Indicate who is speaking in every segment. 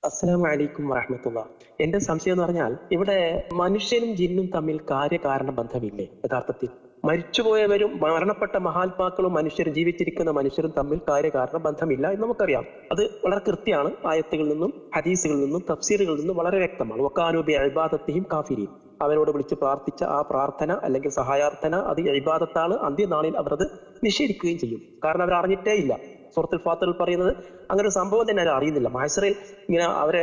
Speaker 1: അസ്സലാമു അലൈക്കും വറഹ്മത്തുള്ളാ. എന്റെ സംശയം എന്ന് പറഞ്ഞാൽ ഇവിടെ മനുഷ്യനും ജിന്നും തമ്മിൽ കാര്യകാരണ ബന്ധമില്ലേ? യഥാർത്ഥത്തിൽ മരിച്ചുപോയവരും മരണപ്പെട്ട മഹാത്മാക്കളും മനുഷ്യരും ജീവിച്ചിരിക്കുന്ന മനുഷ്യരും തമ്മിൽ കാര്യകാരണ ബന്ധമില്ല എന്ന് നമുക്കറിയാം. അത് വളരെ കൃത്യമാണ്. ആയത്തുകളിൽ നിന്നും ഹദീസുകളിൽ നിന്നും തഫ്സീറുകളിൽ നിന്നും വളരെ വ്യക്തമാണ്. വക്കാനൂ ബി ഇബാദത്തിഹിം കാഫിരീൻ. അവരോട് വിളിച്ച് പ്രാർത്ഥിച്ച ആ പ്രാർത്ഥന അല്ലെങ്കിൽ സഹായാർത്ഥന അത് ഇബാദത്താണ്. അന്ത്യനാളിൽ അവർ അത് നിഷേധിക്കുകയും ചെയ്യും. കാരണം അവർ അറിഞ്ഞിട്ടേ ഇല്ല. സൂറത്തുൽ ഫാത്തിറിൽ പറയുന്നത് അങ്ങനെ ഒരു സംഭവം തന്നെ അവർ അറിയുന്നില്ല. മഹ്ശറിൽ ഇങ്ങനെ അവരെ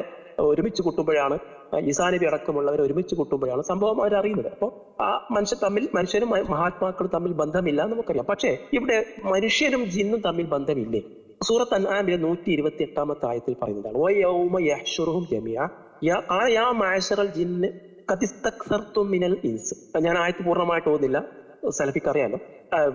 Speaker 1: ഒരുമിച്ച് കൂട്ടുമ്പോഴാണ്, ഈസാ നബി അടക്കമുള്ളവരെ ഒരുമിച്ച് കൂട്ടുമ്പോഴാണ് സംഭവം അവർ അറിയുന്നത്. അപ്പോൾ ആ മനുഷ്യനും മഹാത്മാക്കളും തമ്മിൽ ബന്ധമില്ല എന്ന് നമുക്കറിയാം. പക്ഷേ ഇവിടെ മനുഷ്യനും ജിന്നും തമ്മിൽ ബന്ധമില്ലേ? സൂറത്ത് അൻആമിലെ 128 ആയത്തിൽ പറയുന്നതാണ് വയൗമ യഹ്ശുറുഹും ജമീഅ യാ മഅശറൽ ജിന്ന് ഖദ് ഇസ്തക്സർതും മിനൽ ഇൻസ്. ഞാൻ ആയത്ത് പൂർണ്ണമായിട്ട് ഓതുന്നില്ല, സലഫിക്ക് അറിയാലോ.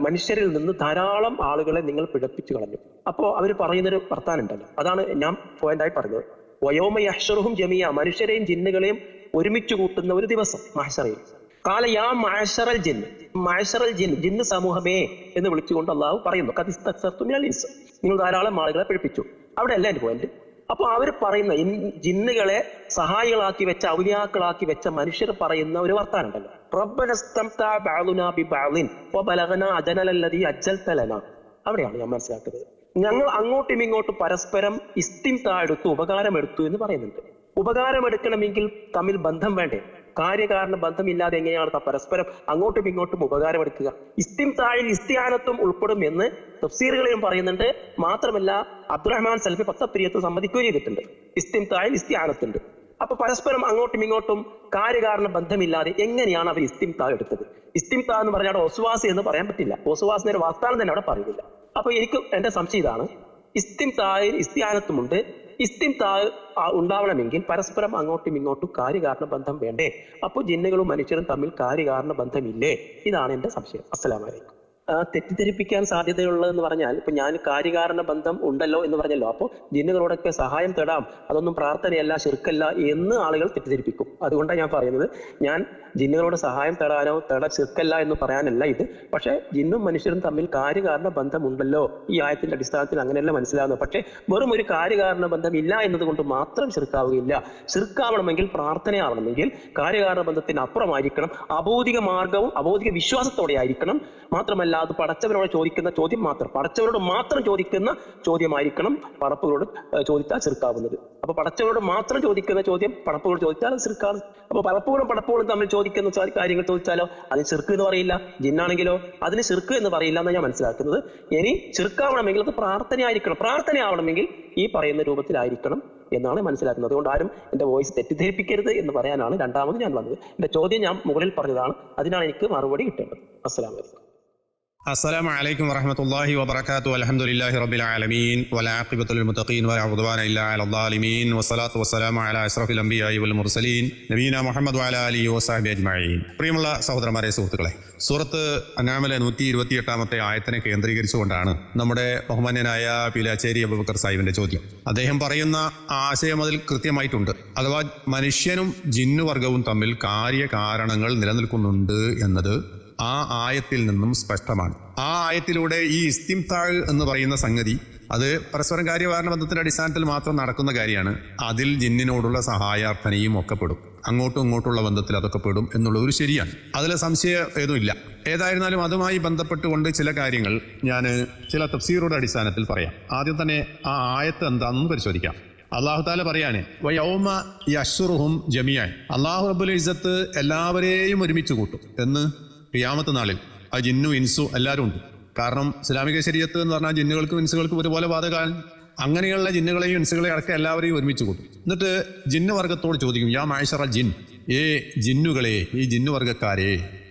Speaker 1: മനുഷ്യരിൽ നിന്ന് ധാരാളം ആളുകളെ നിങ്ങൾ പിഴപ്പിച്ചു കളഞ്ഞു. അപ്പോ അവർ പറയുന്നൊരു വർത്താനം ഉണ്ടല്ലോ, അതാണ് ഞാൻ പോയിന്റായി പറഞ്ഞത്. വയോമ യഹ്ശറുഹും ജമിയ, മനുഷ്യരെയും ജിന്നുകളെയും ഒരുമിച്ച് കൂട്ടുന്ന ഒരു ദിവസം മഹ്ശറയിൽ. കാല യാ മഅശറൽ ജിന്ന്, മഅശറൽ ജിന്ന്, ജിന്ന് സമൂഹമേ എന്ന് വിളിച്ചുകൊണ്ട് അള്ളാഹു പറയുന്നു ഖദ് ഇസ്തക്സർതും മിനൽ ഇൻസ്, നിങ്ങൾ ധാരാളം ആളുകളെ പിഴപ്പിച്ചു. അവിടെ അല്ല എന്റെ പോയിന്റ്. അപ്പൊ അവർ പറയുന്ന ജിന്നുകളെ സഹായികളാക്കി വെച്ച, ഔലിയാക്കളാക്കി വെച്ച മനുഷ്യർ പറയുന്ന ഒരു വർത്താനം ഉണ്ടല്ലോ, അവിടെയാണ് ഞാൻ മനസ്സിലാക്കുന്നത്. ഞങ്ങൾ അങ്ങോട്ടും ഇങ്ങോട്ടും പരസ്പരം ഇസ്തിംതാ എടുത്തു, ഉപകാരമെടുത്തു എന്ന് പറയുന്നുണ്ട്. ഉപകാരമെടുക്കണമെങ്കിൽ തമ്മിൽ ബന്ധം വേണ്ടേ? കാര്യകാരണ ബന്ധമില്ലാതെ എങ്ങനെയാണ് പരസ്പരം അങ്ങോട്ടും ഇങ്ങോട്ടും ഉപകാരമെടുക്കുക? ഇസ്തിംതായിൽ ഇസ്തിആനത്തും ഉൾപ്പെടും എന്ന് തഫ്സീറുകളെയും പറയുന്നുണ്ട്. മാത്രമല്ല അബ്ദുറഹ്മാൻ സലഫി പത്തപ്രിയത്ത് സമ്മതിക്കുകയും ചെയ്തിട്ടുണ്ട്. ഇസ്തിംതായിൽ ഇസ്തിആനത്തുണ്ട്. അപ്പൊ പരസ്പരം അങ്ങോട്ടും ഇങ്ങോട്ടും കാര്യകാരണ ബന്ധമില്ലാതെ എങ്ങനെയാണ് അവർ ഇസ്തിംതാ എടുത്തത്? ഇസ്തിംതാ എന്ന് പറഞ്ഞാൽ ഒസ്വാസ് എന്ന് പറയാൻ പറ്റില്ല. ഒസ്വാസിന്റെ ഒരു വാസ്താനം തന്നെ അവിടെ പറയുന്നില്ല. അപ്പൊ എന്റെ സംശയം ഇതാണ്, ഇസ്തിംതായിൽ ഇസ്തിആനത്തുമുണ്ട്. ഇസ്തിംതാ ഉണ്ടാവണമെങ്കിൽ പരസ്പരം അങ്ങോട്ടും ഇങ്ങോട്ടും കാര്യകാരണ ബന്ധം വേണ്ടേ? അപ്പോൾ ജിന്നുകളും മനുഷ്യരും തമ്മിൽ കാര്യകാരണ ബന്ധമില്ലേ? ഇതാണ് എന്റെ സംശയം. അസ്സലാമു അലൈക്കും. തെറ്റിദ്ധരിപ്പിക്കാൻ സാധ്യതയുള്ളതെന്ന് പറഞ്ഞാൽ, ഇപ്പൊ ഞാൻ കാര്യകാരണ ബന്ധം ഉണ്ടല്ലോ എന്ന് പറഞ്ഞല്ലോ, അപ്പോൾ ജിന്നുകളോടൊക്കെ സഹായം തേടാം, അതൊന്നും പ്രാർത്ഥനയല്ല, ശിർക്കല്ല എന്ന് ആളുകൾ തെറ്റിദ്ധരിപ്പിക്കും. അതുകൊണ്ടാണ് ഞാൻ പറയുന്നത്, ഞാൻ ജിന്നുകളോട് സഹായം തേടാനോ ശിർക്കല്ല എന്ന് പറയാനല്ല ഇത്. പക്ഷെ ജിന്നും മനുഷ്യരും തമ്മിൽ കാര്യകാരണ ബന്ധമുണ്ടല്ലോ, ഈ ആയത്തിന്റെ അടിസ്ഥാനത്തിൽ അങ്ങനെയല്ല മനസ്സിലാവുന്നത്. പക്ഷെ വെറും ഒരു കാര്യകാരണ ബന്ധം ഇല്ല എന്നതുകൊണ്ട് മാത്രം ശിർക്കാവുകയില്ല. ശിർക്കാവണമെങ്കിൽ, പ്രാർത്ഥനയാവണമെങ്കിൽ കാര്യകാരണ ബന്ധത്തിന് അപ്പുറമായിരിക്കണം, അബോധിക മാർഗവും അബോധിക വിശ്വാസത്തോടെ ആയിരിക്കണം. മാത്രമല്ല അത് പടച്ചവരോട് ചോദിക്കുന്ന ചോദ്യം മാത്രം, പടച്ചവരോട് മാത്രം ചോദിക്കുന്ന ചോദ്യമായിരിക്കണം പടപ്പുകളോട് ചോദിച്ചാൽ ശിർക്കാവുന്നത്. അപ്പൊ പടച്ചവരോട് മാത്രം ചോദിക്കുന്ന ചോദ്യം പടപ്പുകളോട് ചോദിച്ചാൽ അത് ശിർക്കാണ്. അപ്പൊ പടപ്പുകളും തമ്മിൽ ചോദിക്കുന്ന കാര്യങ്ങൾ ചോദിച്ചാലോ അതിന് ശിർക്ക് എന്ന് പറയില്ല. ജിന്നാണെങ്കിലോ അതിന് ശിർക്ക് എന്ന് പറയില്ല എന്നാണ് ഞാൻ മനസ്സിലാക്കുന്നത്. ഇനി ശിർക്കാവണമെങ്കിൽ അത് പ്രാർത്ഥനയായിരിക്കണം. പ്രാർത്ഥനയാവണമെങ്കിൽ ഈ പറയുന്ന രൂപത്തിലായിരിക്കണം എന്നാണ് മനസ്സിലാക്കുന്നത്. അതുകൊണ്ട് ആരും എന്റെ വോയിസ് തെറ്റിദ്ധരിപ്പിക്കരുത് എന്ന് പറയാനാണ് രണ്ടാമത് ഞാൻ വന്നത്. എന്റെ ചോദ്യം ഞാൻ മുകളിൽ പറഞ്ഞതാണ്, അതിനാണ് എനിക്ക് മറുപടി കിട്ടേണ്ടത്. അസ്സലാമു അലൈക്കും.
Speaker 2: السلام عليكم ورحمة الله وبركاته. الحمد لله رب العالمين والعاقبة للمتقين ولا عدوان إلا على الظالمين والصلاة والسلام على أشرف الأنبياء والمرسلين نبينا محمد وعلى آله وصحبه أجمعين. പ്രിയമുള്ള സഹോദരന്മാരെ, സുഹൃത്തുക്കളെ, സൂറത്ത് അൻആമിലെ 128 ആയത്തിനെ കേന്ദ്രീകരിച്ചുകൊണ്ടാണ് നമ്മുടെ ബഹുമാന്യനായ പീലാച്ചേരി അബൂബക്കർ സാഹിബിന്റെ ചോദ്യം. അദ്ദേഹം പറയുന്ന ആശയം അതിൽ കൃത്യമായിട്ടുണ്ട്. അഥവാ മനുഷ്യനും ജിന്നുവർഗവും തമ്മിൽ കാര്യകാരണങ്ങൾ നിലനിൽക്കുന്നുണ്ട് എന്നത് ആ ആയത്തിൽ നിന്നും സ്പഷ്ടമാണ്. ആ ആയത്തിലൂടെ ഈ ഇസ്തിംതാഴ് എന്ന് പറയുന്ന സംഗതി അത് പരസ്പരം കാര്യകാരണ ബന്ധത്തിന്റെ അടിസ്ഥാനത്തിൽ മാത്രം നടക്കുന്ന കാര്യമാണ്. അതിൽ ജിന്നിനോടുള്ള സഹായാർത്ഥനയും ഒക്കെ പെടും, അങ്ങോട്ടും ഇങ്ങോട്ടുള്ള ബന്ധത്തിൽ അതൊക്കെ പെടും എന്നുള്ളത് ശരിയാണ്. അതിൽ സംശയം ഏതുമില്ല. ഏതായിരുന്നാലും അതുമായി ബന്ധപ്പെട്ടുകൊണ്ട് ചില കാര്യങ്ങൾ ഞാൻ ചില തഫ്സീറുടെ അടിസ്ഥാനത്തിൽ പറയാം. ആദ്യം തന്നെ ആ ആയത്ത് എന്താണെന്ന് പരിശോധിക്കാം. അള്ളാഹു താല പറയാണ് വയൗമ യഹ്ശുറുഹും ജമീഅൻ, അള്ളാഹു റബ്ബുൽ ഇസ്സത്ത് എല്ലാവരെയും ഒരുമിച്ച് കൂട്ടും എന്ന് ഖിയാമത്ത് നാളിൽ. ആ ജിന്നു ഇൻസു എല്ലാവരും ഉണ്ട്. കാരണം ഇസ്ലാമിക ശരീഅത്ത് എന്ന് പറഞ്ഞാൽ ജിന്നുകൾക്കും ഇൻസുകൾക്കും ഒരുപോലെ ബാധകമാണ്. അങ്ങനെയുള്ള ജിന്നുകളെയും ഇൻസുകളെയും അടക്കം എല്ലാവരെയും ഒരുമിച്ച് കൂട്ടും. എന്നിട്ട് ജിന്നു വർഗത്തോട് ചോദിക്കും, യാ മഅശറൽ ജിൻ, ജിന്നുകളെ, ഈ ജിന്നു വർഗക്കാരെ,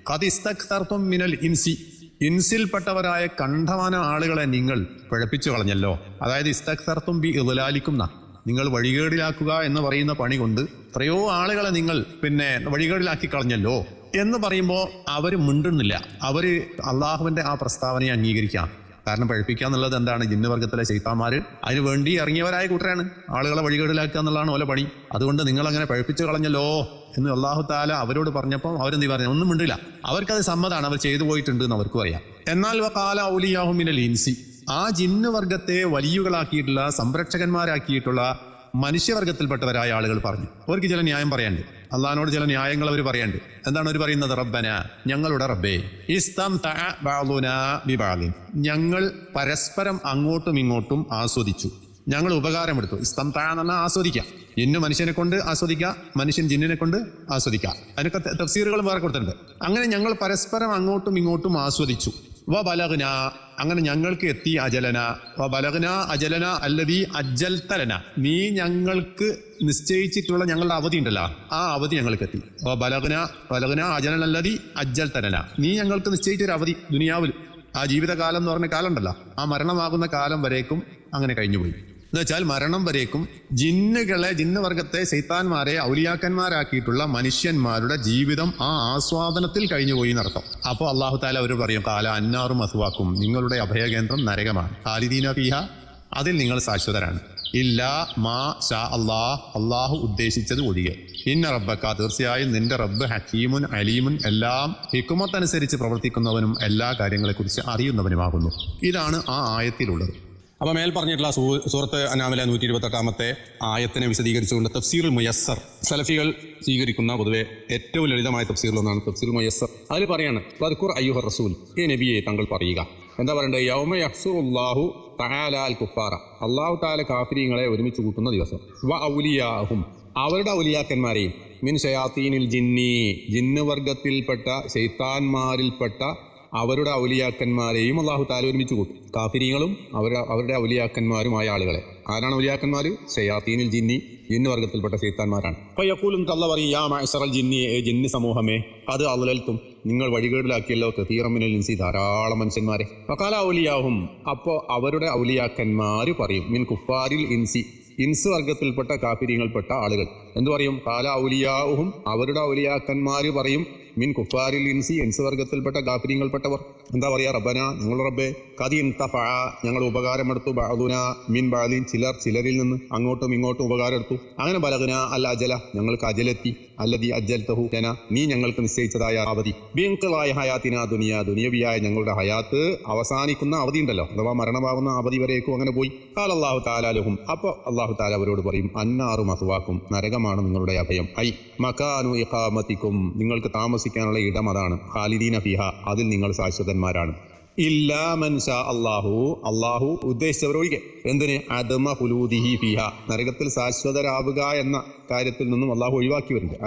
Speaker 2: ഖദ് ഇസ്തക്സർതും മിനൽ ഇൻസി, ഇൻസിൽപ്പെട്ടവരായ കണ്ടമാന ആളുകളെ നിങ്ങൾ പിഴപ്പിച്ചു കളഞ്ഞല്ലോ. അതായത് ഇസ്തക്സർതും ബി ഇദ്ലാലിക്കും, നിങ്ങൾ വഴികേടിലാക്കുക എന്ന് പറയുന്ന പണി കൊണ്ട് എത്രയോ ആളുകളെ നിങ്ങൾ വഴികേടിലാക്കി കളഞ്ഞല്ലോ എന്ന് പറയുമ്പോൾ അവർ മിണ്ടുന്നില്ല. അവർ അള്ളാഹുവിന്റെ ആ പ്രസ്താവനയെ അംഗീകരിക്കാം. കാരണം പഴിപ്പിക്കുക എന്നുള്ളത് എന്താണ്? ജിന്നുവർഗത്തിലെ ശൈത്താന്മാർ അതിന് വേണ്ടി ഇറങ്ങിയവരായ കൂട്ടരാണ്. ആളുകളെ വഴികേടിലാക്കുക എന്നുള്ളതാണ് ഓലെ പണി. അതുകൊണ്ട് നിങ്ങൾ അങ്ങനെ പഴിപ്പിച്ചു കളഞ്ഞല്ലോ എന്ന് അള്ളാഹു താല അവരോട് പറഞ്ഞപ്പോൾ അവരെന്ത് പറഞ്ഞു? ഒന്നും മിണ്ടില്ല. അവർക്കത് സമ്മതാണ്, അവർ ചെയ്തു പോയിട്ടുണ്ട് എന്ന് അവർക്കും അറിയാം. എന്നാൽ വഖാല ഔലിയാഹു മിനൽ ഇൻസി, ആ ജിന്നുവർഗത്തെ വലിയുകളാക്കിയിട്ടുള്ള, സംരക്ഷകന്മാരാക്കിയിട്ടുള്ള മനുഷ്യവർഗത്തിൽപ്പെട്ടവരായ ആളുകൾ പറഞ്ഞു. അവർക്ക് ചില ന്യായം പറയാണ്ട്, അള്ളാഹിനോട് ചില ന്യായങ്ങൾ അവർ പറയാണ്ട്. എന്താണ് അവർ പറയുന്നത്? റബ്ബന, ഞങ്ങളുടെ റബ്ബേ, ഇസ്തംതഅ ബഅദുനാ ബിബഅദിൻ, ഞങ്ങൾ പരസ്പരം അങ്ങോട്ടും ഇങ്ങോട്ടും ആസ്വദിച്ചു, ഞങ്ങൾ ഉപകാരമെടുത്തു. ഇസ്തംതഅ എന്ന് പറഞ്ഞാൽ ആസ്വദിക്കാം. ജിന്ന് മനുഷ്യനെ കൊണ്ട് ആസ്വദിക്കാം, മനുഷ്യൻ ജിന്നിനെ കൊണ്ട് ആസ്വദിക്കാം. അതിനൊക്കെ തഫ്സീറുകളും വേറെ കൊടുത്തിട്ടുണ്ട്. അങ്ങനെ ഞങ്ങൾ പരസ്പരം അങ്ങോട്ടും ഇങ്ങോട്ടും ആസ്വദിച്ചു. വ ബലഗ്ന, അങ്ങനെ ഞങ്ങൾക്ക് എത്തി അജലന. വ ബലഗ്ന അജലന അല്ലദീ അജ്ജൽതലന, നീ ഞങ്ങൾക്ക് നിശ്ചയിച്ചിട്ടുള്ള ഞങ്ങളുടെ അവധി ഉണ്ടല്ലോ, ആ അവധി ഞങ്ങൾക്ക് എത്തി. വ ബലഗ്ന അജലന അല്ലദീ അജ്ജൽതലന, നീ ഞങ്ങൾക്ക് നിശ്ചയിച്ചൊരു അവധി ദുനിയാവിൽ, ആ ജീവിതകാലം എന്ന് പറഞ്ഞ കാലം ഉണ്ടല്ലോ, ആ മരണമാകുന്ന കാലം വരേക്കും അങ്ങനെ കഴിഞ്ഞുപോയി. എന്നുവെച്ചാൽ മരണം വരേക്കും ജിന്നുവർഗത്തെ ശൈത്താന്മാരെ ഔലിയാക്കന്മാരാക്കിയിട്ടുള്ള മനുഷ്യന്മാരുടെ ജീവിതം ആ ആസ്വാദനത്തിൽ കഴിഞ്ഞുപോയി എന്നർത്ഥം. അപ്പോൾ അള്ളാഹു താല അവർ പറയും, കാല അന്നാറും മസ്വാക്കും, നിങ്ങളുടെ അഭയകേന്ദ്രം നരകമാണ്. ഖാലിദീന ഫീഹ, അതിൽ നിങ്ങൾ ശാശ്വതരാണ്. ഇല്ലാ മാ ഷാ അള്ളാഹ്, അള്ളാഹു ഉദ്ദേശിച്ചത് ഒഴികെ. ഇന്ന റബ്ബക്ക, തീർച്ചയായും നിന്റെ റബ്ബ് ഹക്കീമുൻ അലീമുൻ, എല്ലാം ഹിക്മത്തനുസരിച്ച് പ്രവർത്തിക്കുന്നവനും എല്ലാ കാര്യങ്ങളെക്കുറിച്ച് അറിയുന്നവനുമാകുന്നു. ഇതാണ് ആ ആയത്തിലുള്ളത്. അപ്പോൾ മേൽ പറഞ്ഞിട്ടുള്ള സൂറത്ത് അനാമിലെ 128 ആയത്തിനെ വിശദീകരിച്ചുകൊണ്ട് തഫ്സീറുൽ മുയസ്സർ, സലഫികൾ സ്വീകരിക്കുന്ന പൊതുവെ ഏറ്റവും ലളിതമായ തഫ്സീറിലൊന്നാണ് തഫ്സീറുൽ മുയസ്സർ. അതിൽ പറയാണ്, വദ്കുർ അയ്യുഹർ റസൂൽ, ഈ നബിയെ താങ്കൾ പറയുക. എന്താ പറയണ്ടത്? യൗമ യഹ്സുറുല്ലാഹു തആല അൽ കുഫാറ, അല്ലാഹു തആല കാഫിരീങ്ങളെ ഒരുമിച്ച് കൂട്ടുന്ന ദിവസം. വ ഔലിയാഹും, അവരുടെ ഔലിയാക്കന്മാരെയും, മിൻ ശയാത്തീനിൽ ജിന്നി, ജിന്ന് വർഗത്തിൽപ്പെട്ട ശൈത്താന്മാരിൽപ്പെട്ട അവരുടെ ഔലിയാക്കന്മാരെയും അള്ളാഹു താല ഒരുമിച്ച് കൂട്ടും. കാഫിരീങ്ങളും അവരുടെ ഔലിയാക്കന്മാരുമായ ആളുകളെ. ആരാണ് ഔലിയാക്കന്മാർ? ശയാത്തീനിൽ ജിന്നി, ജിന്ന് വർഗത്തിൽപ്പെട്ട ശൈത്താന്മാരാണ്. അപ്പോൾ യഖൂലും, അല്ലാഹു പറയും, യാ മഅ്ശറൽ ജിന്നി, ജിന്ന് സമൂഹമേ, അത് അളലൽത്തും, നിങ്ങൾ വഴികേടിലാക്കിയല്ലോ, കസീറൻ മിനൽ ഇൻസി, ധാരാളം മനുഷ്യന്മാരെ. വഖാല ഔലിയാഹും, അപ്പോൾ അവരുടെ ഔലിയാക്കന്മാർ പറയും, മിൻ കുഫാരിൽ ഇൻസി, ഇൻസ് വർഗത്തിൽപ്പെട്ട കാഫിരീങ്ങൾപ്പെട്ട ആളുകൾ എന്തു പറയും? കാല ഔലിയാഹും, അവരുടെ ഔലിയാക്കന്മാർ പറയും, മിൻ കുഫാരിൽ ഇൻസി, ഇൻസ് വർഗത്തിൽപ്പെട്ട കാഫിരീങ്ങൾപ്പെട്ടവർ എന്താ പറയാ? റബ്ബന, ഞങ്ങളുടെ റബ്ബേ, ഖദി ഇൻതഫഅ, ഞങ്ങൾ ഉപകാരമെടുത്തു, ബഅദുന മിൻ ബഅദിൻ, ചിലരിൽ നിന്ന് അങ്ങോട്ടും ഇങ്ങോട്ടും ഉപകാരമെടുത്തു. അങ്ങനെ ബലഗ്ന അൽ അജല, ഞങ്ങൾക്ക് അജലെത്തി, അല്ലദീ അജ്ജൽതഹു ലന, നീ ഞങ്ങൾക്ക് നിശ്ചയിച്ചതായ അവധി. ബിൻഖിളായ ഹയാത്തിന ദുനിയ, ദുനിയവിയായ ഞങ്ങളുടെ ഹയാത്ത് അവസാനിക്കുന്ന അവധി ഉണ്ടല്ലോ, അഥവാ മരണമാകുന്ന അവധി വരേക്കും അങ്ങനെ പോയി. ഖാല അല്ലാഹു തആല ലഹും, അപ്പോൾ അല്ലാഹു തആല അവരോട് പറയും, അന്നാറു മസ്വാക്കും, നരകമാണ് നിങ്ങളുടെ അഭയം. ഐ മകാനു ഇഖാമത്തിക്കും, നിങ്ങൾക്ക് താമസിക്കാനുള്ള ഇടം അതാണ്. ഖാലിദീന ഫിഹ, അതിൽ നിങ്ങൾ ശാശ്വതന്മാരാണ്. ഇല്ലാ മൻ ഷാ അല്ലാഹു, അല്ലാഹു ഉദ്ദേശിച്ചവരൊഴികെ. എന്തിന്? അദമ ഹുലൂദിഹി ഫിഹ, നരകത്തിൽ ശാശ്വതരാവുക എന്ന കാര്യത്തിൽ നിന്നും അള്ളാഹു ഒഴിവാക്കി വരുന്നുണ്ട്.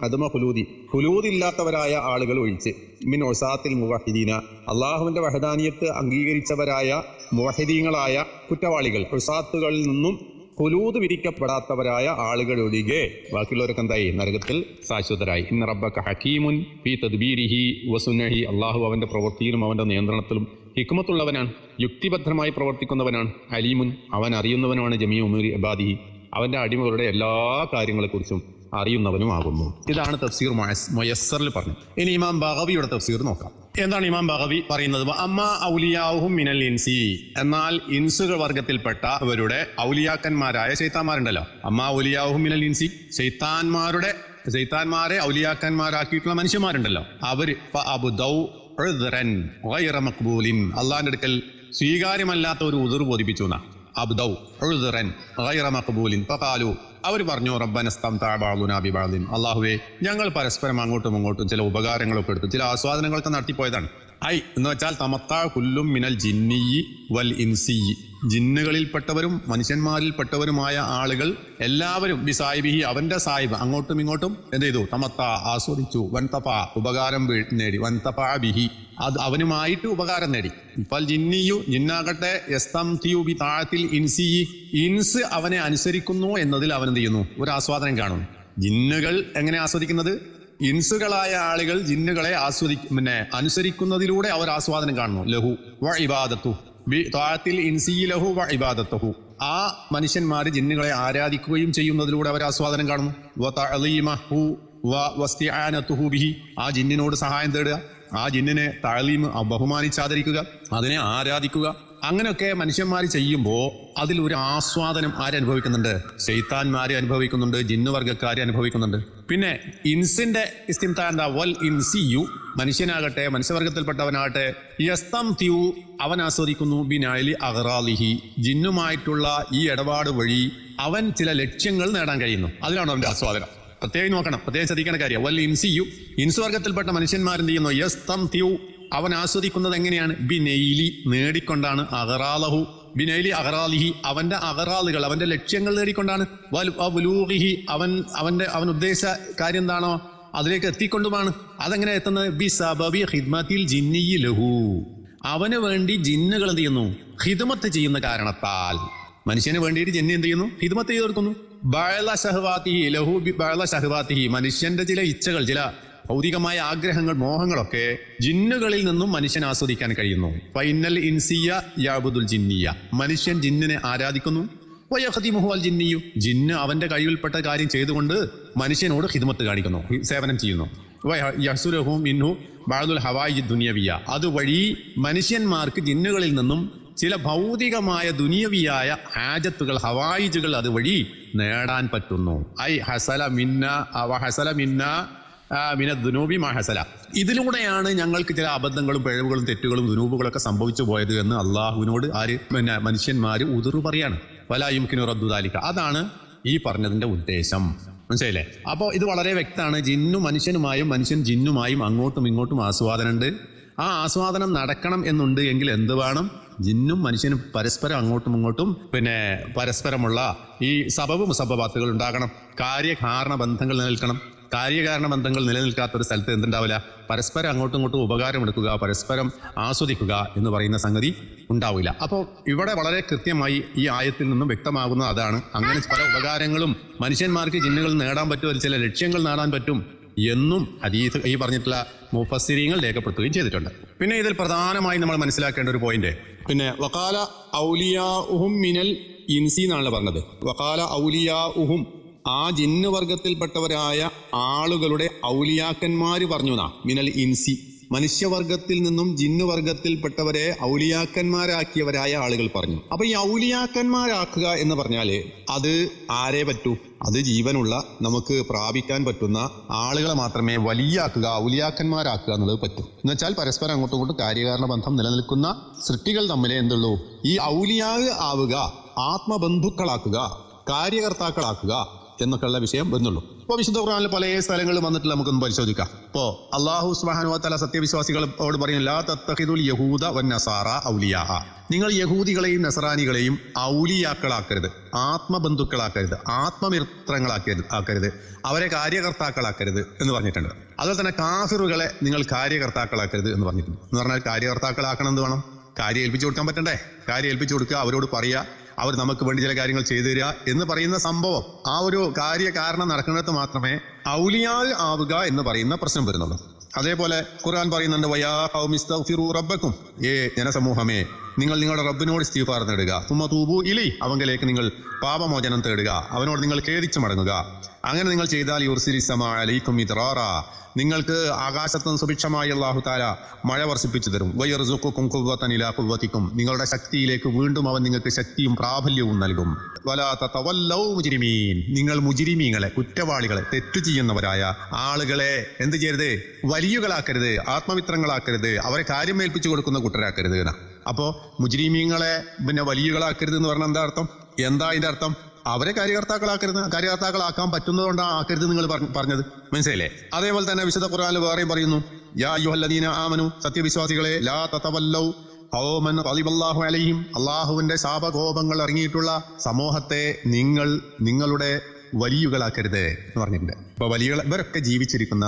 Speaker 2: അദമ ഹുലൂദി, ഹുലൂദില്ലാത്തവരായ ആളുകൾ ഒഴിച്ച്. മിൻ ഉസാത്തിൽ മുവഹിദീന, അള്ളാഹുവിന്റെ വഹദാനിയത്ത് അംഗീകരിച്ചവരായ മുവഹിദീങ്ങളായ കുറ്റവാളികൾ, ഉസാത്തുകളിൽ നിന്നും ഹുലൂദ് വിധിക്കപ്പെടാത്തവരായ ആളുകൾ ഒഴികെ ബാക്കിയുള്ളവരൊക്കെ എന്തായി? നരകത്തിൽ ശാശ്വതരായി. ഇന്ന റബ്ബക ഹക്കീമുൻ ഫീ തദ്ബീരിഹി വസുന്നഹി, അള്ളാഹു അവന്റെ പ്രവൃത്തിയിലും അവന്റെ നിയന്ത്രണത്തിലും ഹിക്മത്തുള്ളവനാണ്, യുക്തിബദ്ധമായി പ്രവർത്തിക്കുന്നവനാണ്. അലീമുൻ, അവൻ അറിയുന്നവനുമാണ്. ജമീഉ ഉമൂരി ഇബാദിഹി, അവന്റെ അടിമകളുടെ എല്ലാ കാര്യങ്ങളെക്കുറിച്ചും അറിയുന്നവനുമാകുന്നു. ഇതാണ് തഫ്സീർ മുയസ്സറിൽ പറഞ്ഞു. ഇനി ഇമാം ബഗവിയുടെ തഫ്സീർ നോക്കാം. എന്താണ് ഇമാം ബഗവി പറയുന്നത്? അമ്മ ഔലിയാഹും മിനൽ ഇൻസി, എന്നാൽ ഇൻസുകൾ വർഗത്തിൽപ്പെട്ടവരുടെ ഔലിയാക്കന്മാരായ ശൈത്താന്മാരുണ്ടല്ലോ. അമ്മ ഔലിയാഹും മിനൽ ഇൻസി, ശൈത്താന്മാരെ ഔലിയാക്കന്മാരാക്കിയിട്ടുള്ള മനുഷ്യന്മാരുണ്ടല്ലോ, അവര് അള്ളാഹിന്റെ അടുക്കൽ സ്വീകാര്യമല്ലാത്ത ഒരു ഉദർ ബോധിപ്പിച്ചു എന്നാ. അബ്ദൗ ഉദ്റൻ ഗൈറ മഖ്ബൂലിൻ ഫഖാലു, അവർ പറഞ്ഞു, റബ്ബനസ്തംതഅ ബഅദുനാ ബിബഅദിൻ, അല്ലാഹുവേ, ഞങ്ങൾ പരസ്പരം അങ്ങോട്ടും ഇങ്ങോട്ടും ചില ഉപകാരങ്ങളൊക്കെ എടുത്തു, ചില ആസ്വാദനങ്ങളൊക്കെ നടത്തിപ്പോയതാണ്. ഐ എന്ന് വെച്ചാൽ തമത്താ കുല്ലും മിനൽ ജിന്നി വൽ ഇൻസി, ജിന്നുകളിൽപ്പെട്ടവരും മനുഷ്യന്മാരിൽപ്പെട്ടവരുമായ ആളുകൾ എല്ലാവരും ബിസായിബിഹി, അവന്റെ സാഹിബ്, അങ്ങോട്ടും ഇങ്ങോട്ടും എന്ത് ചെയ്തു? തമത്ത, ആസ്വദിച്ചു. വൻതഫ, ഉപകാരം നേടി. വൻതഫ ബിഹി, അത് അവനുമായിട്ട് ഉപകാരം നേടി. ഫൽ ജിന്നിയു, ജിന്നാകട്ടെ, യസ്തംതിയു ബി താഅത്തിൽ ഇൻസി, ഇൻസ് അവനെ അനുസരിക്കുന്നു എന്നതിൽ അവൻ എന്ത് ചെയ്യുന്നു? ഒരു ആസ്വാദനം കാണുന്നു. ജിന്നുകൾ എങ്ങനെ ആസ്വദിക്കുന്നത്? ഇൻസുകളായ ആളുകൾ ജിന്നുകളെ അനുസരിക്കുന്നതിലൂടെ അവർ ആസ്വാദനം കാണുന്നു. ലഹു വ ഇബാദത്തു ബി താഅത്തിൽ ഇൻസി ലഹു വ ഇബാദത്തുഹു, ആ മനുഷ്യന്മാർ ജിന്നുകളെ ആരാധിക്കുകയും ചെയ്യുന്നതിലൂടെ അവർ ആസ്വാദനം കാണുന്നു. വ തഅലീമഹു വ വസ്തിആനതുഹു ബിഹി, ആ ജിന്നിനോട് സഹായം തേടുക, ആ ജിന്നിനെ തഅലീം, ബഹുമാനിച്ചാദരിക്കുക, അതിനെ ആരാധിക്കുക. അങ്ങനെയൊക്കെ മനുഷ്യന്മാർ ചെയ്യുമ്പോൾ അതിൽ ഒരു ആസ്വാദനം ആരനുഭവിക്കുന്നുണ്ട്? ശൈത്താന്മാരെ അനുഭവിക്കുന്നുണ്ട്, ജിന്നുവർഗക്കാരെ അനുഭവിക്കുന്നുണ്ട്. പിന്നെ ഇൻസിന്റെ ഇസ്തിംതാ എന്താ? വൽ ഇൻസിയു, മനുഷ്യനാകട്ടെ, മനുഷ്യവർഗത്തിൽപ്പെട്ടവനാകട്ടെ, യസ്തംതിയു, അവൻ ആസ്വദിക്കുന്നു, ബിനഅലി അഗ്റാലിഹി, ജിന്നുമായിട്ടുള്ള ഈ ഇടപാട് വഴി അവൻ ചില ലക്ഷ്യങ്ങൾ നേടാൻ കഴിയുന്നു. അതിനാണ് അവന്റെ ആസ്വാദനം. പ്രത്യേകം നോക്കണം, പ്രത്യേകം ശ്രദ്ധിക്കേണ്ട കാര്യം. വൽ ഇൻസിയു, ഇൻസുവർഗത്തിൽപ്പെട്ട മനുഷ്യന്മാരെന്ത് ചെയ്യുന്നു? യസ്തംതിഉ, അവൻ ആസ്വദിക്കുന്നത് എങ്ങനെയാണ്? ബിനൈലി, നേടിക്കൊണ്ടാണ്. അഗറാലഹു, ബിനൈലി അഗറാലിഹി, അവന്റെ അഗറാലുകൾ, അവന്റെ ലക്ഷ്യങ്ങൾ നേടിക്കൊണ്ടാണ്. വലുഹിഹി, അവൻ ഉദ്ദേശിച്ച കാര്യം എന്താണോ അതിലേക്ക് എത്തിക്കൊണ്ടുമാണ്. അതെങ്ങനെ എത്തുന്നത്? ബി സബബി ഖിദ്മത്തിൽ ജിന്നിയി ലഹു, അവന് വേണ്ടി ജിന്നുകൾ എന്ത് ചെയ്യുന്നു? ഖിദ്മത്ത് ചെയ്യുന്ന കാരണത്താൽ. മനുഷ്യന് വേണ്ടിയിട്ട് ജിന്ന് എന്ത് ചെയ്യുന്നു? ഖിദ്മത്ത് ചെയ്ത് കൊടുക്കുന്നു. ബഅല ശഹവാതിഹി ലഹു ബഅല ശഹവാതിഹി, മനുഷ്യന്റെ ചില ഇച്ഛകൾ, ചില ഭൗതികമായ ആഗ്രഹങ്ങൾ, മോഹങ്ങളൊക്കെ ജിന്നുകളിൽ നിന്നും മനുഷ്യൻ ആസ്വദിക്കാൻ കഴിയുന്നു. ഫൈനൽ ഇൻസിയ യഅബുദുൽ ജിന്നിയ, മനുഷ്യൻ ജിന്നിനെ ആരാധിക്കുന്നു. വയഖദിമുഹു അൽ ജിന്നിയു, ജിന്ന് അവന്റെ കഴിവിൽപ്പെട്ട കാര്യം ചെയ്തുകൊണ്ട് മനുഷ്യനോട് ഖിദ്മത്ത് കാണിക്കുന്നു, സേവനം ചെയ്യുന്നു. യഹ്സുലഹു മിൻഹു ബഅദുൽ ഹവായിജ് ദുനിയവിയ, അതുവഴി മനുഷ്യന്മാർക്ക് ജിന്നുകളിൽ നിന്നും ചില ഭൗതികമായ ദുനിയവിയായ ഹാജത്തുകൾ, ഹവായിജുകൾ അതുവഴി നേടാൻ പറ്റുന്നു. ഐ ഹസല മിന്ന ഹസല മിന്ന മിനദ്ദുനൂബി മാ ഹസല, ഇതിലൂടെയാണ് ഞങ്ങൾക്ക് ചില അബദ്ധങ്ങളും പിഴവുകളും തെറ്റുകളും ദുനൂബുകളൊക്കെ സംഭവിച്ചു പോയത് എന്ന് അള്ളാഹുവിനോട് മനുഷ്യന്മാര് ഉദുറു പറയാണ്. വലാ യുംകിനു റദ്ദു ദാലിക, അതാണ് ഈ പറഞ്ഞതിന്റെ ഉദ്ദേശം. മനസ്സിലായില്ലേ? അപ്പോൾ ഇത് വളരെ വ്യക്തമാണ്. ജിന്നു മനുഷ്യനുമായും മനുഷ്യൻ ജിന്നുമായും അങ്ങോട്ടും ഇങ്ങോട്ടും ആസ്വാദനമുണ്ട്. ആ ആസ്വാദനം നടക്കണം എന്നുണ്ട് എങ്കിൽ എന്ത് വേണം? ജിന്നും മനുഷ്യനും പരസ്പരം അങ്ങോട്ടും ഇങ്ങോട്ടും പരസ്പരമുള്ള ഈ സബബ് മുസബബാത്തുകൾ ഉണ്ടാകണം. കാര്യകാരണ ബന്ധങ്ങൾ നിലനിൽക്കണം. കാര്യകാരണ ബന്ധങ്ങൾ നിലനിൽക്കാത്തൊരു സ്ഥലത്ത് എന്തുണ്ടാവില്ല? പരസ്പരം അങ്ങോട്ടും ഇങ്ങോട്ടും ഉപകാരമെടുക്കുക, പരസ്പരം ആസ്വദിക്കുക എന്ന് പറയുന്ന സംഗതി ഉണ്ടാവില്ല. അപ്പോൾ ഇവിടെ വളരെ കൃത്യമായി ഈ ആയത്തിൽ നിന്നും വ്യക്തമാകുന്നത് അതാണ്. അങ്ങനെ പല ഉപകാരങ്ങളും മനുഷ്യന്മാർക്ക് ജിന്നുകൾ നേടാൻ പറ്റും, ചില ലക്ഷ്യങ്ങൾ നേടാൻ പറ്റും എന്നും ഹദീസ് ഈ പറഞ്ഞിട്ടുള്ള മുഫസ്സിരീങ്ങൾ രേഖപ്പെടുത്തുകയും ചെയ്തിട്ടുണ്ട്. പിന്നെ ഇതിൽ പ്രധാനമായി നമ്മൾ മനസ്സിലാക്കേണ്ട ഒരു പോയിന്റ്, പിന്നെ വഖാല ഔലിയാഉഹും മിനൽ ഇൻസി എന്നാണല്ലോ പറഞ്ഞത്. വഖാല ഔലിയാഉഹും, ആ ജിന്ന് വർഗത്തിൽപ്പെട്ടവരായ ആളുകളുടെ ഔലിയാക്കന്മാര് പറഞ്ഞു എന്നാ. മിനൽ ഇൻസി, മനുഷ്യവർഗത്തിൽ നിന്നും ജിന്ന് വർഗത്തിൽപ്പെട്ടവരെ ഔലിയാക്കന്മാരാക്കിയവരായ ആളുകൾ പറഞ്ഞു. അപ്പൊ ഈ ഔലിയാക്കന്മാരാക്കുക എന്ന് പറഞ്ഞാല് അത് ആരെ പറ്റൂ? അത് ജീവനുള്ള, നമുക്ക് പ്രാപിക്കാൻ പറ്റുന്ന ആളുകളെ മാത്രമേ വലിയാക്കുക, ഔലിയാക്കന്മാരാക്കുക എന്നുള്ളത് പറ്റും. എന്ന് വെച്ചാൽ പരസ്പരം അങ്ങോട്ടും ഇങ്ങോട്ടും കാര്യകാരണ ബന്ധം നിലനിൽക്കുന്ന സൃഷ്ടികൾ തമ്മിലേ എന്തുള്ളൂ? ഈ ഔലിയാ ആവുക, ആത്മബന്ധുക്കളാക്കുക, കാര്യകർത്താക്കളാക്കുക എന്നൊക്കെയുള്ള വിഷയം വരുന്നുള്ളൂ. ഇപ്പോൾ വിശുദ്ധ ഖുർആനിൽ പല സ്ഥലങ്ങളിൽ വന്നിട്ട് നമുക്കൊന്ന് പരിശോധിക്കാം. ഇപ്പോൾ അല്ലാഹു സുബ്ഹാനഹു വ തആല സത്യവിശ്വാസികളോട് പറയുന്നു, ലാ തത്തഖിദുൽ യഹൂദ വന്നസാറ ഔലിയാ, നിങ്ങൾ യഹൂദികളെയും നസറാനികളെയും ഔലിയാക്കളാക്കരുത്, ആത്മബന്ധുക്കളാക്കരുത്, ആത്മമിത്രങ്ങളാക്കരുത്, അവരെ കാര്യകർത്താക്കളാക്കരുത് എന്ന് പറഞ്ഞിട്ടുണ്ട്. അതുപോലെ തന്നെ കാഫിറുകളെ നിങ്ങൾ കാര്യകർത്താക്കളാക്കരുത് എന്ന് പറഞ്ഞിട്ടുണ്ട്. എന്ന് പറഞ്ഞാൽ കാര്യകർത്താക്കളാക്കണം എന്ന് വേണം, കാര്യം ഏൽപ്പിച്ചു കൊടുക്കാൻ പറ്റണ്ടേ? കാര്യം ഏൽപ്പിച്ചു കൊടുക്കുക, അവരോട് പറയുക, അവർ നമുക്ക് വേണ്ടി ചില കാര്യങ്ങൾ ചെയ്തു തരിക എന്ന് പറയുന്ന സംഭവം, ആ ഒരു കാര്യകാരണം നടക്കുന്നിടത്ത് മാത്രമേ ഔലിയാ ആവുക എന്ന് പറയുന്ന പ്രശ്നം വരുന്നുള്ളൂ. അതേപോലെ ഖുർആൻ പറയുന്നുണ്ട്, വയാ ഖൗമി ഇസ്തഗ്ഫിറൂ റബ്ബക്കും, ജനസമൂഹമേ നിങ്ങൾ നിങ്ങളുടെ റബ്ബിനോട് ഇസ്തിഗ്ഫാർ നേടുക, സുമ്മ തൂബൂ ഇലൈഹി, അവങ്കലേക്ക് നിങ്ങൾ പാപമോചനം തേടുക, അവനോട് നിങ്ങൾ ഖേദിച്ചു മടങ്ങുക. അങ്ങനെ നിങ്ങൾ ചെയ്താൽ യുർസിലിസ് സമാ അലൈക്കും മിദ്റാറ, നിങ്ങൾക്ക് ആകാശത്തുനിന്ന് സുഭിക്ഷമായി അല്ലാഹു തആല മഴ വർഷിപ്പിച്ചു തരും. വയർസുഖുക്കും ഖുവ്വതൻ ഇലാ ഖുവ്വതിക്കും, നിങ്ങളുടെ ശക്തിയിലേക്ക് വീണ്ടും അവൻ നിങ്ങൾക്ക് ശക്തിയും പ്രാബല്യവും നൽകും. വലാ തതവല്ലൗ മുജ്രിമീൻ, നിങ്ങൾ മുജ്രിമീങ്ങളെ, കുറ്റവാളികളെ, തെറ്റു ചെയ്യുന്നവരായ ആളുകളെ എന്ത് ചെയ്യരുത്? വലിയുകളാക്കരുത്, ആത്മമിത്രങ്ങളാക്കരുത്, അവരെ കാര്യം ഏൽപ്പിച്ചു കൊടുക്കുന്ന കൂട്ടരാക്കരുത് എന്നാ. അപ്പോ മുജ്രിമീങ്ങളെ വലിയുകളാക്കരുത് എന്ന് പറഞ്ഞാൽ എന്താ അർത്ഥം? എന്താ അതിന്റെ അർത്ഥം? അവരെ കാര്യകർത്താക്കളാക്കാൻ പറ്റുന്നതുകൊണ്ടാണ് ആക്കരുത് നിങ്ങൾ പറഞ്ഞത്. മനസ്സിലായില്ലേ? അതേപോലെ തന്നെ വിശുദ്ധ ഖുർആനിൽ വേറെയും പറയുന്നു, യാ അയ്യുഹല്ലദീന ആമനു, സത്യവിശ്വാസികളെ, ലാ തതവല്ലൗ ഖൗമൻ ഖദിബല്ലാഹു അലൈഹിം, അള്ളാഹുവിന്റെ ശാപകോപങ്ങൾ ഇറങ്ങിയിട്ടുള്ള സമൂഹത്തെ നിങ്ങൾ നിങ്ങളുടെ വലിയുകളാക്കരുത് എന്ന് പറഞ്ഞിട്ടുണ്ട്. ഇപ്പൊ വലിയ ഇവരൊക്കെ ജീവിച്ചിരിക്കുന്ന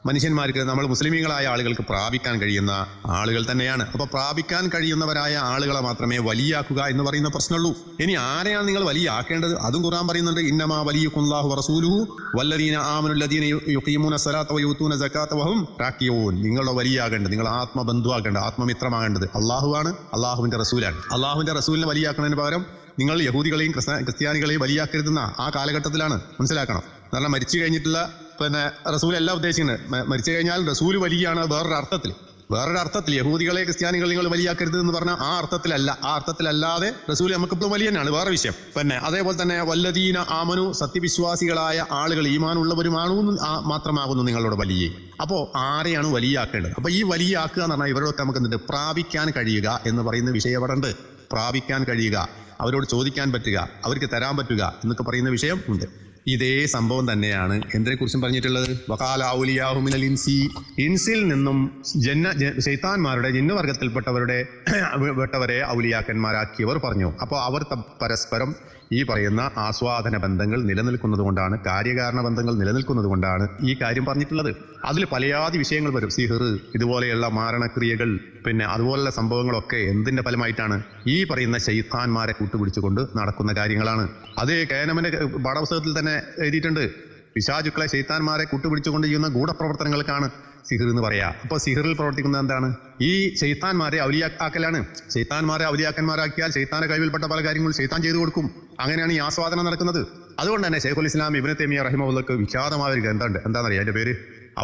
Speaker 2: മനുഷ്യന്മാർക്ക്, നമ്മൾ മുസ്ലിമീങ്ങളായ ആളുകൾക്ക് പ്രാപിക്കാൻ കഴിയുന്ന ആളുകൾ തന്നെയാണ്. അപ്പൊ പ്രാപിക്കാൻ കഴിയുന്നവരായ ആളുകളെ മാത്രമേ വലിയാക്കുക എന്ന് പറയുന്ന പ്രശ്നമുള്ളൂ. ഇനി ആരെയാണ് നിങ്ങൾ വലിയാക്കേണ്ടത്? അതും ഖുർആൻ പറയുന്നുണ്ട്, ഇന്നമാ വലിയുക്കുല്ലാഹു വറസൂലുഹു വല്ലദീന ആമനു ലദീന യുഖീമൂന സ്വലാത്ത വയൂതൂന സകാത്ത വഹും റാക്കിഊൻ. നിങ്ങളുടെ വലിയാകേണ്ടത്, നിങ്ങൾ ആത്മബന്ധുവാകേണ്ടത്, ആത്മമിത്രമാകേണ്ടത് അള്ളാഹുവാണ്, അള്ളാഹുവിന്റെ റസൂലാണ്. അള്ളാഹുവിന്റെ റസൂലിനെ വലിയാക്കുന്നതിന് പകരം നിങ്ങൾ യഹൂദികളെയും ക്രിസ്ത്യാനികളെയും വലിയാക്കരുതെന്ന ആ കാലഘട്ടത്തിലാണ്. മനസ്സിലാക്കണം. കാരണം മരിച്ചു കഴിഞ്ഞിട്ടുള്ള റസൂൽ അല്ല ഉദ്ദേശിക്കുന്നത്. മരിച്ചു കഴിഞ്ഞാൽ റസൂൽ വലിയാണ് വേറൊരു അർത്ഥത്തിൽ യഹൂദികളെ ക്രിസ്ത്യാനികൾ നിങ്ങൾ വലിയാക്കരുത് എന്ന് പറഞ്ഞാൽ ആ അർത്ഥത്തിലല്ല. ആ അർത്ഥത്തിലല്ലാതെ റസൂൽ നമുക്കിപ്പോൾ വലിയ തന്നെയാണ്, വേറെ വിഷയം. അതേപോലെ തന്നെ വല്ലദീന ആമനു, സത്യവിശ്വാസികളായ ആളുകൾ, ഈമാനുള്ളവരുമാണു മാത്രമാകുന്നു നിങ്ങളോട് വലിയ. അപ്പോൾ ആരെയാണ് വലിയാക്കേണ്ടത്? അപ്പൊ ഈ വലിയാക്കുക എന്ന് പറഞ്ഞാൽ ഇവരോടൊക്കെ നമുക്ക് എന്തുണ്ട്? പ്രാപിക്കാൻ കഴിയുക എന്ന് പറയുന്ന വിഷയം അവിടെ ഉണ്ട്. പ്രാപിക്കാൻ കഴിയുക, അവരോട് ചോദിക്കാൻ പറ്റുക, അവർക്ക് തരാൻ പറ്റുക എന്നൊക്കെ പറയുന്ന വിഷയം ഉണ്ട്. ഇതേ സംഭവം തന്നെയാണ് എന്തിനെക്കുറിച്ചും പറഞ്ഞിട്ടുള്ളത്. വഖാല ഔലിയാഹു മിനൽ ഇൻസി, ഇൻസിൽ നിന്നും ശൈത്താന്മാരുടെ ജിന്നുവർഗത്തിൽപ്പെട്ടവരെ ഔലിയാക്കന്മാരാക്കിയവർ പറഞ്ഞു. അപ്പോൾ അവർ പരസ്പരം ഈ പറയുന്ന ആസ്വാദന ബന്ധങ്ങൾ നിലനിൽക്കുന്നത് കൊണ്ടാണ്, കാര്യകാരണ ബന്ധങ്ങൾ നിലനിൽക്കുന്നത് കൊണ്ടാണ് ഈ കാര്യം പറഞ്ഞിട്ടുള്ളത്. അതിൽ പലയാതി വിഷയങ്ങൾ വരും. സിഹിർ, ഇതുപോലെയുള്ള മാരണക്രിയകൾ, പിന്നെ അതുപോലുള്ള സംഭവങ്ങളൊക്കെ എന്തിന്റെ ഫലമായിട്ടാണ്? ഈ പറയുന്ന ശൈത്താന്മാരെ കൂട്ടുപിടിച്ചുകൊണ്ട് നടക്കുന്ന കാര്യങ്ങളാണ്. അത് കേനമന്റെ പാഠപുസ്തകത്തിൽ തന്നെ എഴുതിയിട്ടുണ്ട്. പിശാചുക്കളെ ശൈത്താന്മാരെ കൂട്ടുപിടിച്ചുകൊണ്ട് ചെയ്യുന്ന ഗൂഢപ്രവർത്തനങ്ങൾക്കാണ് സിഹിർ എന്ന് പറയാ. അപ്പോൾ സിഹിറിൽ പ്രവർത്തിക്കുന്നത് എന്താണ്? ഈ ശൈത്താന്മാരെ ഔലിയാക്കലാണ്. ശൈത്താന്മാരെ ഔലിയാക്കന്മാരാക്കിയാൽ ശൈത്താന്റെ കഴിവിൽപ്പെട്ട പല കാര്യങ്ങളും ശൈത്താൻ ചെയ്തു കൊടുക്കും. അങ്ങനെയാണ് ഈ ആസ്വാദനം നടക്കുന്നത്. അതുകൊണ്ട് തന്നെ ശൈഖുൽ ഇസ്ലാം ഇബ്നു തൈമിയ്യ റഹിമഹുള്ളാഹ്ക്ക് വിഖ്യാതമായ ഒരു ഗ്രന്ഥമുണ്ട്. എന്താണെന്നറിയാം? അതിന്റെ പേര്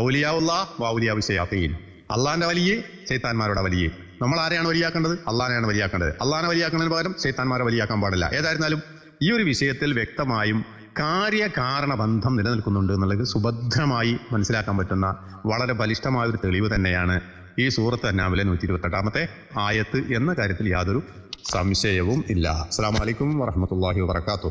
Speaker 2: ഔലിയാഉല്ലാഹ് വ ഔലിയാഉ ശയാത്തീൻ. അള്ളാന്റെ വലിയ, ശൈത്താന്മാരുടെ വലിയ. നമ്മൾ ആരെയാണ് വലിയാക്കേണ്ടത്? അള്ളാനെയാണ് വലിയാക്കേണ്ടത്. അള്ളാനെ വലിയാക്കുന്നതിന് പകരം ശൈത്താന്മാരെ വലിയാക്കാൻ പാടില്ല. ഏതായിരുന്നാലും ഈ ഒരു വിഷയത്തിൽ വ്യക്തമായും കാര്യകാരണ ബന്ധം നിലനിൽക്കുന്നുണ്ട് എന്നുള്ളത് സുഭദ്രമായി മനസ്സിലാക്കാൻ പറ്റുന്ന വളരെ ബലിഷ്ഠമായ ഒരു തെളിവ് തന്നെയാണ് ഈ സൂറത്ത് അന്നാമിലെ 128-ാമത്തെ ആയത്ത് എന്ന കാര്യത്തിൽ യാതൊരു സംശയവും ഇല്ല. അസ്സലാമു അലൈക്കും വറഹ്മത്തുള്ളാഹി വബറകാതുഹു.